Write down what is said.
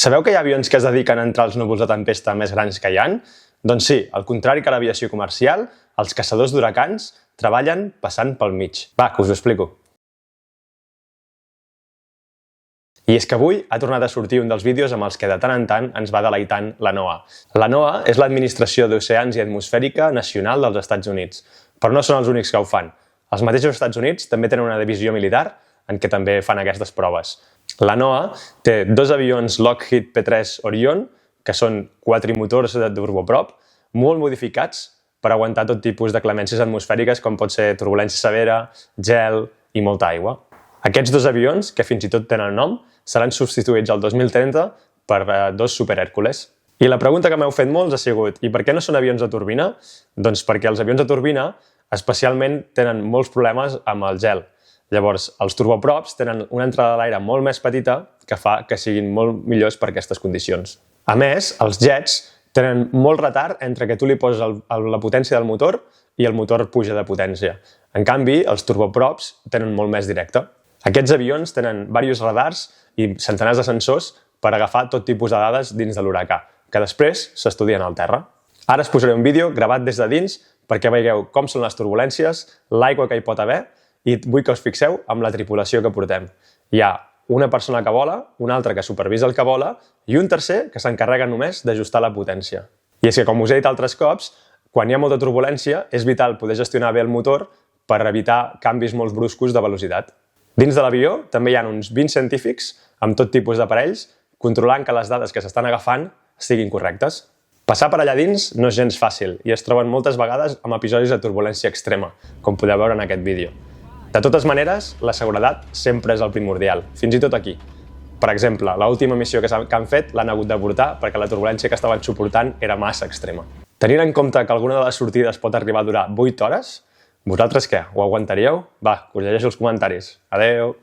Sabeu que hi ha avions que es dediquen a entrar als núvols de tempesta més grans que hi ha? Doncs sí, al contrari que l'aviació comercial, els caçadors d'huracans treballen passant pel mig. Va, que us ho explico. I és que avui ha tornat a sortir un dels vídeos amb els que de tant en tant ens va deleitant la NOAA. La NOAA és l'Administració d'Oceans i Atmosfèrica Nacional dels Estats Units, però no són els únics que ho fan. Els mateixos Estats Units també tenen una divisió militar en què també fan aquestes proves. La NOAA té dos avions Lockheed P-3 Orion, que són quatrimotors de turboprop, molt modificats per aguantar tot tipus de clemències atmosfèriques com pot ser turbulència severa, gel i molta aigua. Aquests dos avions, que fins i tot tenen nom, seran substituïts el 2030 per dos Super Hèrcules. I la pregunta que m'heu fet molts ha sigut: i per què no són avions de turbina? Doncs perquè els avions de turbina especialment tenen molts problemes amb el gel. Llavors, els turboprops tenen una entrada de l'aire molt més petita que fa que siguin molt millors per aquestes condicions. A més, els jets tenen molt retard entre que tu li poses la potència del motor i el motor puja de potència. En canvi, els turboprops tenen molt més directe. Aquests avions tenen diversos radars i centenars de sensors per agafar tot tipus de dades dins de l'huracà, que després s'estudien al terra. Ara us posaré un vídeo gravat des de dins perquè veieu com són les turbulències, l'aigua que hi pot haver, i vull que us fixeu amb la tripulació que portem. Hi ha una persona que vola, una altra que supervisa el que vola i un tercer que s'encarrega només d'ajustar la potència. I és que, com us he dit altres cops, quan hi ha molta turbulència és vital poder gestionar bé el motor per evitar canvis molt bruscos de velocitat. Dins de l'avió també hi ha uns 20 científics amb tot tipus d'aparells controlant que les dades que s'estan agafant siguin correctes. Passar per allà dins no és gens fàcil i es troben moltes vegades amb episodis de turbulència extrema, com podeu veure en aquest vídeo. De totes maneres, la seguretat sempre és el primordial, fins i tot aquí. Per exemple, l'última missió que han fet l'han hagut d'avortar perquè la turbulència que estaven suportant era massa extrema. Tenint en compte que alguna de les sortides pot arribar a durar 8 hores, vosaltres què? Ho aguantaríeu? Va, us llegeixo els comentaris. Adeu!